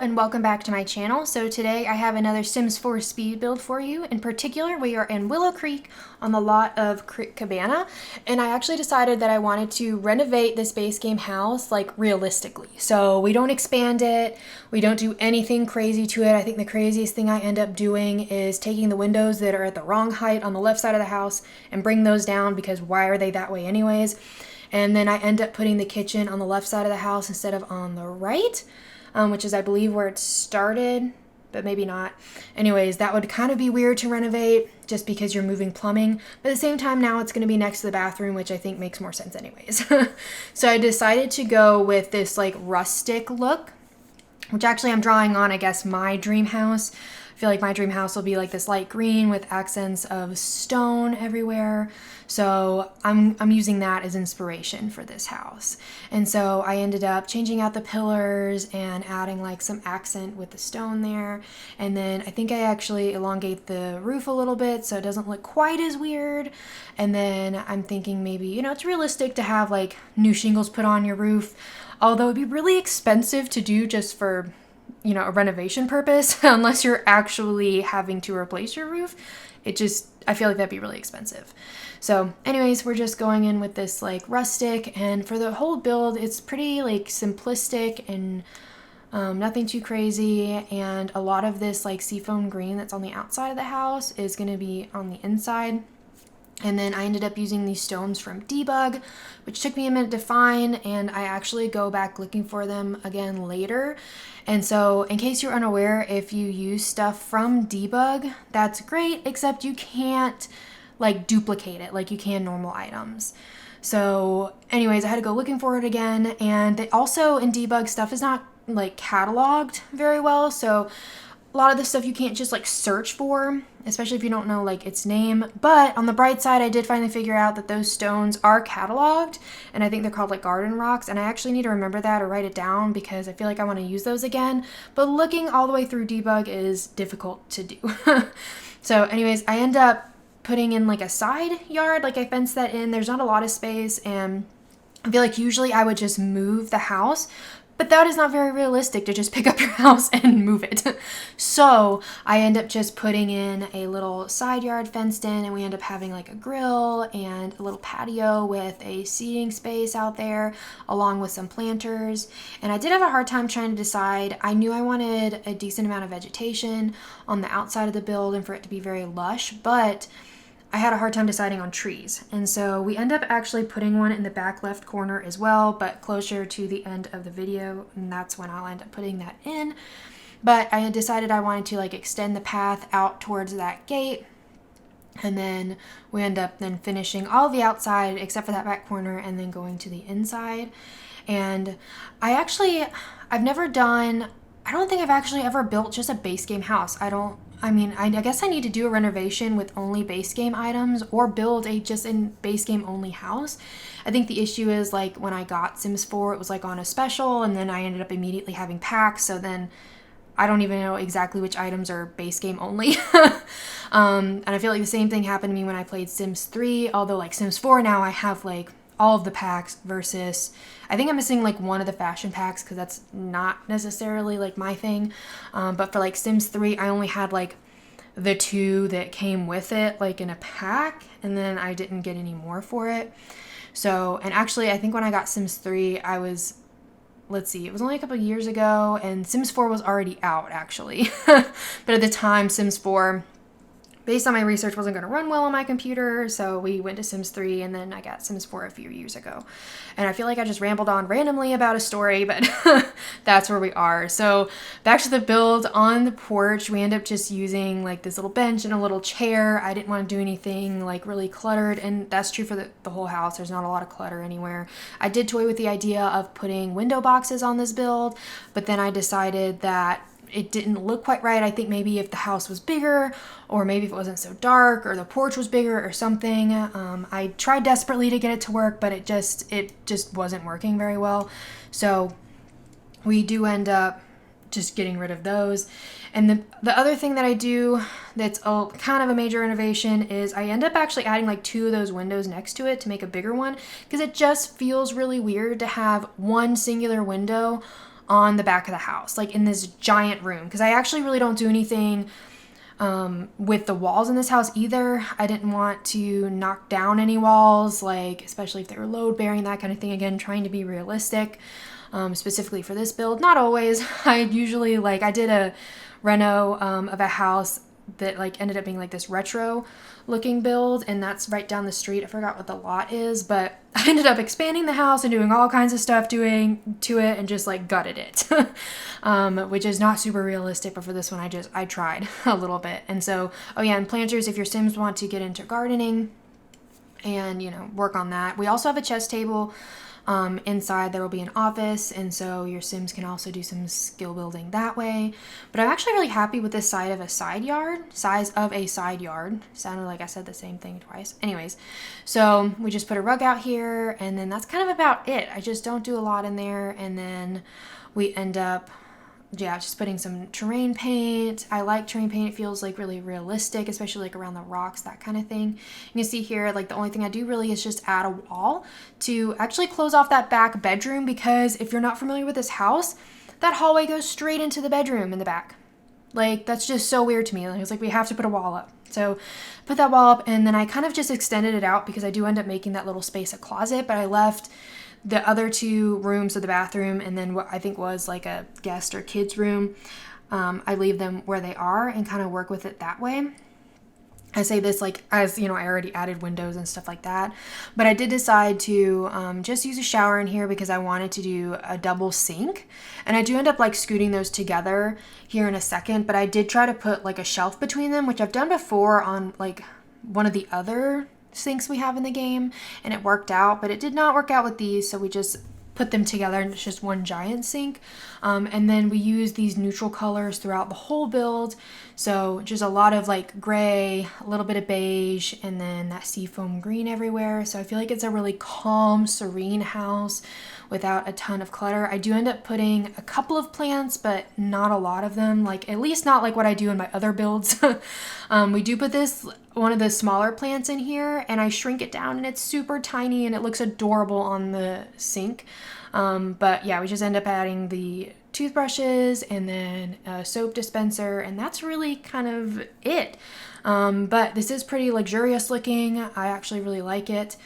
and welcome back to my channel. So today I have another Sims 4 speed build for you. In particular, we are in Willow Creek on the lot of Crick Cabana, and I actually decided that I wanted to renovate this base game house like realistically. So we don't expand it, we don't do anything crazy to it. I think the craziest thing I end up doing is taking the windows that are at the wrong height on the left side of the house and bring those down, because why are they that way anyways? And then I end up putting the kitchen on the left side of the house instead of on the right, which is, I believe, where it started, but maybe not. Anyways, that would kind of be weird to renovate just because you're moving plumbing. But at the same time, now it's going to be next to the bathroom, which I think makes more sense anyways. So I decided to go with this like rustic look, which actually I'm drawing on, I guess, my dream house. I feel like my dream house will be like this light green with accents of stone everywhere. So I'm using that as inspiration for this house. And so I ended up changing out the pillars and adding like some accent with the stone there. And then I think I actually elongate the roof a little bit so it doesn't look quite as weird. And then I'm thinking maybe, it's realistic to have like new shingles put on your roof, although it'd be really expensive to do just for a renovation purpose, unless you're actually having to replace your roof. I feel like that'd be really expensive. So anyways, we're just going in with this like rustic, and for the whole build, it's pretty like simplistic and nothing too crazy. And a lot of this like seafoam green that's on the outside of the house is going to be on the inside. And then I ended up using these stones from Debug, which took me a minute to find, and I actually go back looking for them again later. And so in case you're unaware, if you use stuff from Debug, that's great, except you can't like duplicate it like you can normal items. So anyways, I had to go looking for it again, and they also in Debug stuff is not like cataloged very well. So a lot of the stuff you can't just like search for, especially if you don't know like its name. But on the bright side, I did finally figure out that those stones are cataloged, and I think they're called like garden rocks, and I actually need to remember that or write it down because I feel like I want to use those again. But looking all the way through Debug is difficult to do. So anyways, I end up putting in like a side yard, like I fenced that in. There's not a lot of space, and I feel like usually I would just move the house, but that is not very realistic to just pick up your house and move it. So I end up just putting in a little side yard fenced in, and we end up having like a grill and a little patio with a seating space out there along with some planters. And I did have a hard time trying to decide. I knew I wanted a decent amount of vegetation on the outside of the build and for it to be very lush, but I had a hard time deciding on trees. And so we end up actually putting one in the back left corner as well, but closer to the end of the video, and that's when I'll end up putting that in. But I had decided I wanted to like extend the path out towards that gate, and then we end up then finishing all the outside except for that back corner and then going to the inside. And I don't think I've actually ever built just a base game house. I guess I need to do a renovation with only base game items or build a just in base game only house. I think the issue is like when I got Sims 4, it was like on a special, and then I ended up immediately having packs. So then I don't even know exactly which items are base game only. And I feel like the same thing happened to me when I played Sims 3, although like Sims 4 now I have like all of the packs versus I think I'm missing like one of the fashion packs because that's not necessarily like my thing. But for like Sims 3, I only had like the 2 that came with it like in a pack, and then I didn't get any more for it. So, and actually I think when I got Sims 3, it was only a couple of years ago, and Sims 4 was already out actually. But at the time, Sims 4, based on my research, wasn't going to run well on my computer, so we went to Sims 3, and then I got Sims 4 a few years ago. And I feel like I just rambled on randomly about a story, but that's where we are. So back to the build on the porch, we end up just using like this little bench and a little chair. I didn't want to do anything like really cluttered, and that's true for the whole house. There's not a lot of clutter anywhere. I did toy with the idea of putting window boxes on this build, but then I decided that it didn't look quite right. I think maybe if the house was bigger, or maybe if it wasn't so dark, or the porch was bigger or something. I tried desperately to get it to work, but it just wasn't working very well. So we do end up just getting rid of those. And the other thing that I do that's kind of a major innovation is I end up actually adding like 2 of those windows next to it to make a bigger one, because it just feels really weird to have one singular window on the back of the house, like in this giant room, because I actually really don't do anything with the walls in this house either. I didn't want to knock down any walls, like especially if they were load bearing, that kind of thing. Again, trying to be realistic, specifically for this build. Not always. I usually, like, I did a reno of a house that like ended up being like this retro looking build, and that's right down the street. I forgot what the lot is, but I ended up expanding the house and doing all kinds of stuff doing to it and just like gutted it. Which is not super realistic, but for this one I tried a little bit. And so, oh yeah, and planters, if your Sims want to get into gardening and, you know, work on that. We also have a chess table. Inside there will be an office, and so your Sims can also do some skill building that way. But I'm actually really happy with this size of a side yard. Sounded like I said the same thing twice. Anyways, so we just put a rug out here, and then that's kind of about it. I just don't do a lot in there, and then we end up just putting some terrain paint. I like terrain paint. It feels like really realistic, especially like around the rocks, that kind of thing. You can see here, like the only thing I do really is just add a wall to actually close off that back bedroom, because if you're not familiar with this house, that hallway goes straight into the bedroom in the back. Like, that's just so weird to me. Like, it's like we have to put a wall up. So put that wall up, and then I kind of just extended it out because I do end up making that little space a closet, but I left the other two rooms of the bathroom and then what I think was like a guest or kids room. I leave them where they are and kind of work with it that way. I say this like, as you know, I already added windows and stuff like that, but I did decide to just use a shower in here because I wanted to do a double sink, and I do end up like scooting those together here in a second, but I did try to put like a shelf between them, which I've done before on like one of the other sinks we have in the game, and it worked out, but it did not work out with these, so we just put them together and it's just one giant sink. And then we use these neutral colors throughout the whole build, so just a lot of like gray, a little bit of beige, and then that seafoam green everywhere. So I feel like it's a really calm, serene house without a ton of clutter. I do end up putting a couple of plants, but not a lot of them, like at least not like what I do in my other builds. We do put one of the smaller plants in here, and I shrink it down, and it's super tiny and it looks adorable on the sink. But yeah, we just end up adding the toothbrushes and then a soap dispenser, and that's really kind of it. But this is pretty luxurious looking. I actually really like it.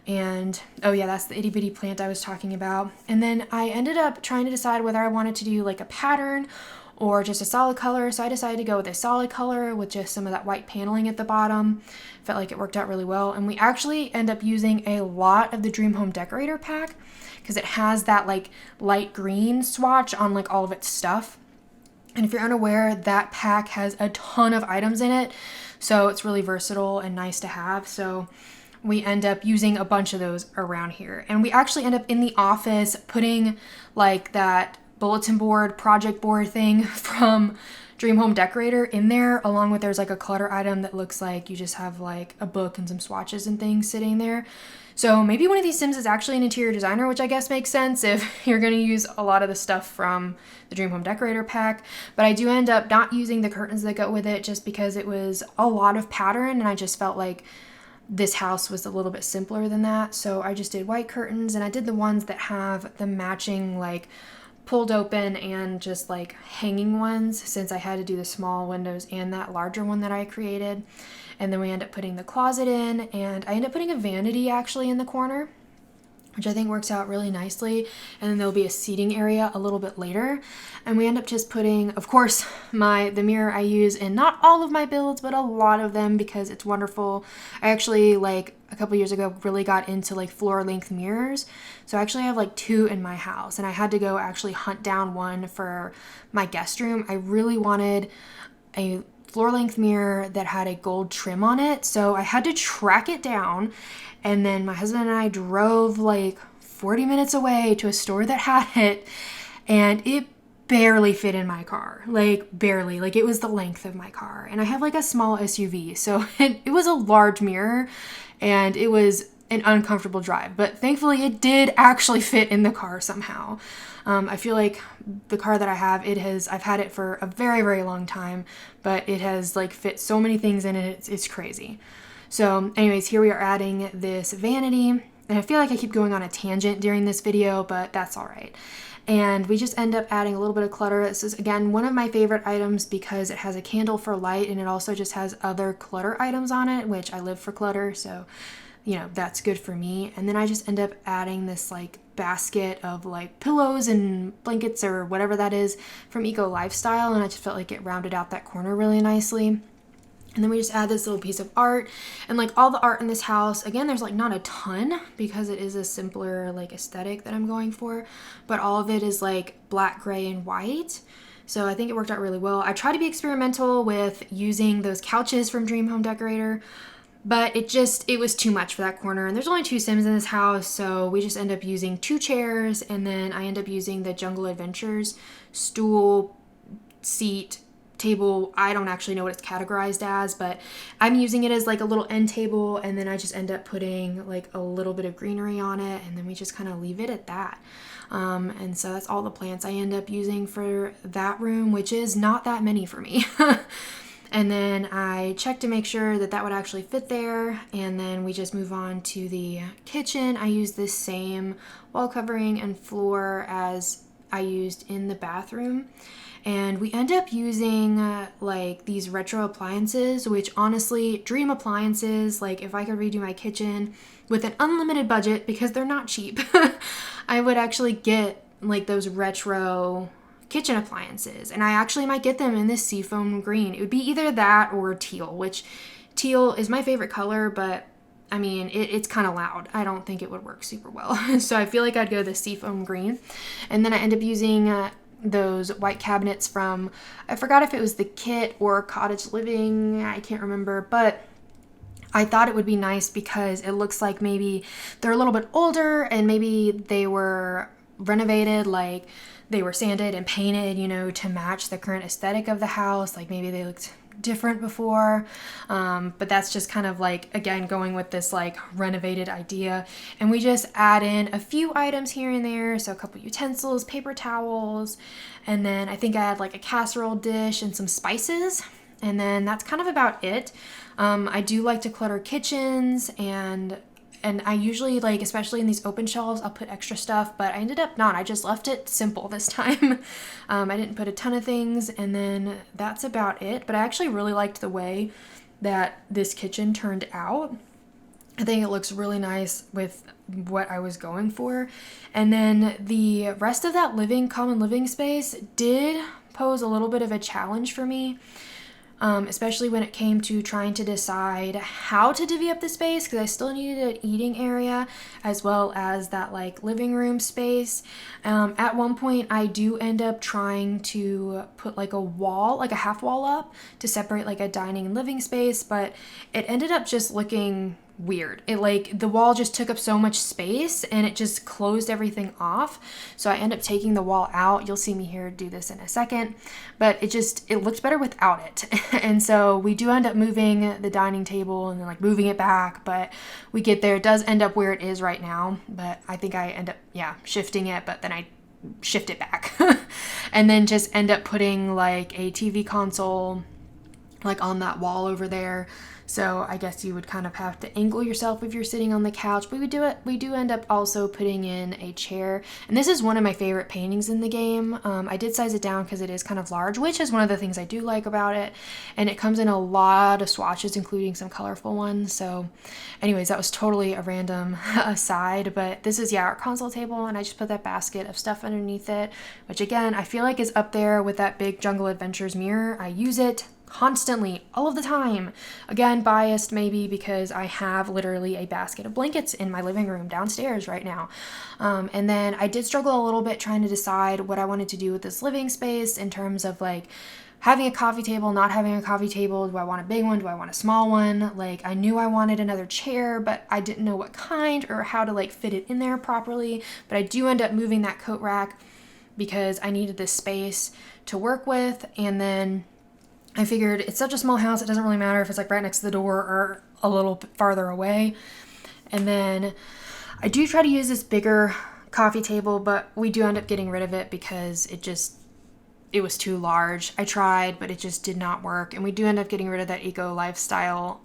And oh yeah, that's the itty bitty plant I was talking about. And then I ended up trying to decide whether I wanted to do like a pattern or just a solid color. So I decided to go with a solid color with just some of that white paneling at the bottom. Felt like it worked out really well. And we actually end up using a lot of the Dream Home Decorator pack because it has that like light green swatch on like all of its stuff. And if you're unaware, that pack has a ton of items in it. So it's really versatile and nice to have. So we end up using a bunch of those around here. And we actually end up in the office putting like that bulletin board, project board thing from Dream Home Decorator in there, along with there's like a clutter item that looks like you just have like a book and some swatches and things sitting there. So maybe one of these Sims is actually an interior designer, which I guess makes sense if you're going to use a lot of the stuff from the Dream Home Decorator pack. But I do end up not using the curtains that go with it just because it was a lot of pattern, and I just felt like this house was a little bit simpler than that. So I just did white curtains, and I did the ones that have the matching like pulled open and just like hanging ones, since I had to do the small windows and that larger one that I created. And then we end up putting the closet in, and I end up putting a vanity actually in the corner, which I think works out really nicely. And then there'll be a seating area a little bit later. And we end up just putting, of course, the mirror I use in not all of my builds, but a lot of them because it's wonderful. I actually, like a couple years ago, really got into like floor length mirrors. So I actually have like 2 in my house, and I had to go actually hunt down one for my guest room. I really wanted a floor length mirror that had a gold trim on it. So I had to track it down. And then my husband and I drove like 40 minutes away to a store that had it, and it barely fit in my car, like barely, like it was the length of my car. And I have like a small SUV. So it was a large mirror, and it was an uncomfortable drive, but thankfully it did actually fit in the car somehow. I feel like the car that I have, I've had it for a very, very long time, but it has like fit so many things in it. It's crazy. So anyways, here we are adding this vanity, And I feel like I keep going on a tangent during this video, but that's all right. And we just end up adding a little bit of clutter. This is, again, one of my favorite items because it has a candle for light, and it also just has other clutter items on it, which I live for clutter, so, you know, that's good for me. And then I just end up adding this like basket of like pillows and blankets or whatever that is from Eco Lifestyle, and I just felt like it rounded out that corner really nicely. And then we just add this little piece of art, and like all the art in this house, again, there's like not a ton because it is a simpler like aesthetic that I'm going for, but all of it is like black, gray, and white. So I think it worked out really well. I try to be experimental with using those couches from Dream Home Decorator, but it was too much for that corner. And there's only 2 Sims in this house, so we just end up using 2 chairs, and then I end up using the Jungle Adventures stool, seat, table. I don't actually know what it's categorized as, but I'm using it as like a little end table, and then I just end up putting like a little bit of greenery on it, and then we just kind of leave it at that. And so that's all the plants I end up using for that room, which is not that many for me. And then I check to make sure that that would actually fit there, and then we just move on to the kitchen. I use this same wall covering and floor as I used in the bathroom. And we end up using like these retro appliances, which honestly, dream appliances. Like if I could redo my kitchen with an unlimited budget, because they're not cheap, I would actually get like those retro kitchen appliances. And I actually might get them in this seafoam green. It would be either that or teal, which teal is my favorite color, but I mean, it's kind of loud. I don't think it would work super well. So I feel like I'd go the seafoam green. And then I end up using those white cabinets from, I forgot if it was the Kit or Cottage Living, I can't remember, but I thought it would be nice because it looks like maybe they're a little bit older and maybe they were renovated, like they were sanded and painted, you know, to match the current aesthetic of the house. Like maybe they looked different before, but that's just kind of like, again, going with this like renovated idea. And we just add in a few items here and there, so a couple utensils, paper towels, and then I think I had like a casserole dish and some spices, and then that's kind of about it. I do like to clutter kitchens, and I usually, like, especially in these open shelves, I'll put extra stuff, but I ended up not. I just left it simple this time. I didn't put a ton of things, and then that's about it. But I actually really liked the way that this kitchen turned out. I think it looks really nice with what I was going for. And then the rest of that common living space did pose a little bit of a challenge for me. Especially when it came to trying to decide how to divvy up the space, because I still needed an eating area as well as that like living room space. At one point I do end up trying to put like a wall, like a half wall up to separate like a dining and living space, but it ended up just looking weird. It like the wall just took up so much space and it just closed everything off. So I end up taking the wall out. You'll see me here do this in a second, but it looked better without it. And so we do end up moving the dining table and then like moving it back, but we get there. It does end up where it is right now, but I think I end up, shifting it, but then I shift it back and then just end up putting like a TV console like on that wall over there. So I guess you would kind of have to angle yourself if you're sitting on the couch, but we do end up also putting in a chair. And this is one of my favorite paintings in the game. I did size it down because it is kind of large, which is one of the things I do like about it. And it comes in a lot of swatches, including some colorful ones. So anyways, that was totally a random aside, but this is, our console table, and I just put that basket of stuff underneath it, which again, I feel like is up there with that big Jungle Adventures mirror. I use it constantly, all of the time. Again, biased maybe because I have literally a basket of blankets in my living room downstairs right now. And then I did struggle a little bit trying to decide what I wanted to do with this living space in terms of like having a coffee table, not having a coffee table. Do I want a big one? Do I want a small one? Like I knew I wanted another chair, but I didn't know what kind or how to like fit it in there properly. But I do end up moving that coat rack because I needed this space to work with. And then I figured it's such a small house, it doesn't really matter if it's like right next to the door or a little bit farther away. And then I do try to use this bigger coffee table, but we do end up getting rid of it because it was too large. I tried, but it just did not work. And we do end up getting rid of that Eco Lifestyle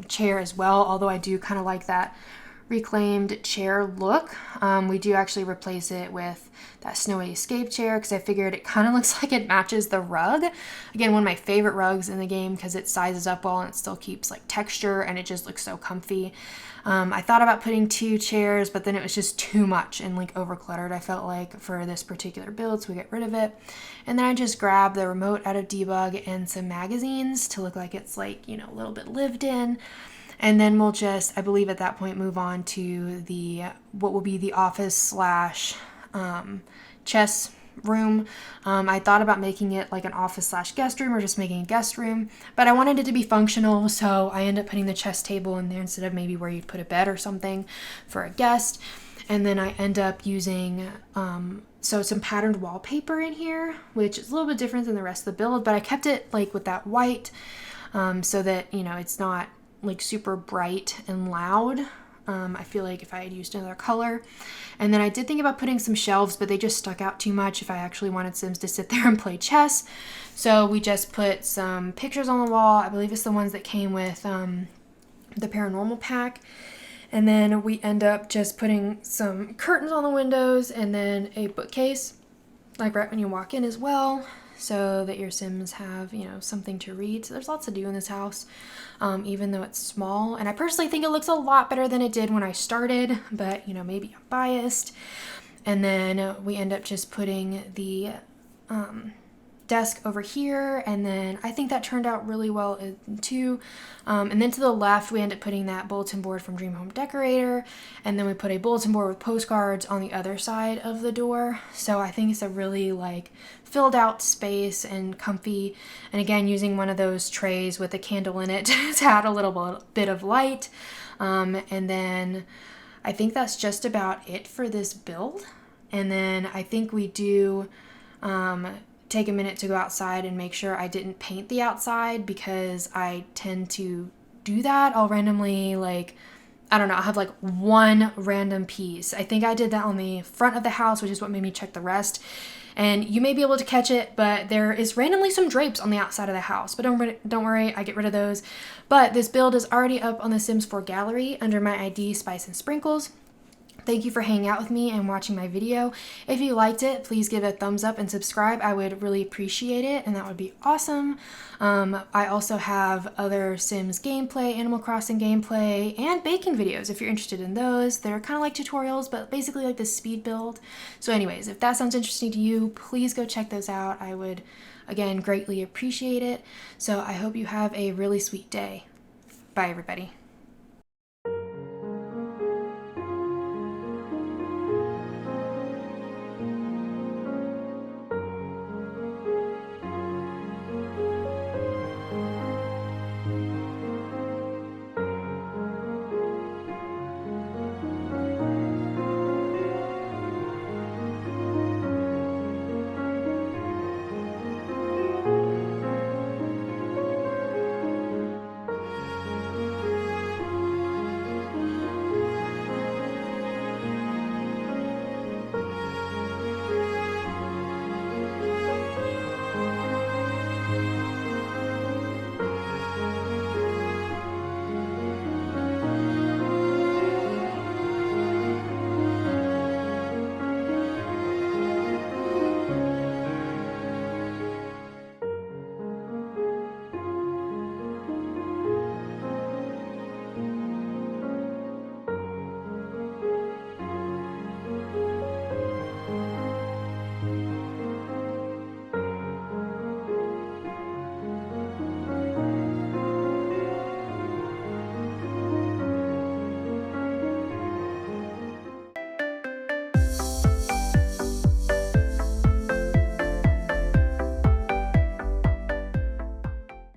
chair as well, although I do kind of like that reclaimed chair look. We do actually replace it with that snowy escape chair because I figured it kind of looks like it matches the rug. Again, one of my favorite rugs in the game because it sizes up well and it still keeps like texture and it just looks so comfy. I thought about putting 2 chairs, but then it was just too much and like overcluttered, I felt like, for this particular build, so we get rid of it. And then I just grabbed the remote out of Debug and some magazines to look like it's like, you know, a little bit lived in. And then we'll just, I believe at that point, move on to the, what will be the office slash chess room. I thought about making it like an office slash guest room or just making a guest room, but I wanted it to be functional, so I ended up putting the chess table in there instead of maybe where you'd put a bed or something for a guest. And then I end up using so some patterned wallpaper in here, which is a little bit different than the rest of the build, but I kept it like with that white so that, you know, it's not like super bright and loud. I feel like if I had used another color. And then I did think about putting some shelves, but they just stuck out too much if I actually wanted Sims to sit there and play chess. So we just put some pictures on the wall. I believe it's the ones that came with the paranormal pack. And then we end up just putting some curtains on the windows and then a bookcase, like right when you walk in as well, so that your Sims have, you know, something to read. So there's lots to do in this house, even though it's small. And I personally think it looks a lot better than it did when I started, but, you know, maybe I'm biased. And then we end up just putting the desk over here, and then I think that turned out really well too. And then to the left, we end up putting that bulletin board from Dream Home Decorator, and then we put a bulletin board with postcards on the other side of the door. So I think it's a really like filled out space and comfy. And again, using one of those trays with a candle in it to add a little bit of light. And then I think that's just about it for this build. And then I think we do take a minute to go outside and make sure I didn't paint the outside, because I tend to do that. I'll randomly, like, I don't know, I'll have like one random piece. I think I did that on the front of the house, which is what made me check the rest. And you may be able to catch it, but there is randomly some drapes on the outside of the house. But don't worry, I get rid of those. But this build is already up on the Sims 4 gallery under my ID Spice and Sprinkles. Thank you for hanging out with me and watching my video. If you liked it, please give it a thumbs up and subscribe. I would really appreciate it, and that would be awesome. I also have other Sims gameplay, Animal Crossing gameplay, and baking videos if you're interested in those. They're kind of like tutorials, but basically like the speed build. So anyways, if that sounds interesting to you, please go check those out. I would, again, greatly appreciate it. So I hope you have a really sweet day. Bye, everybody.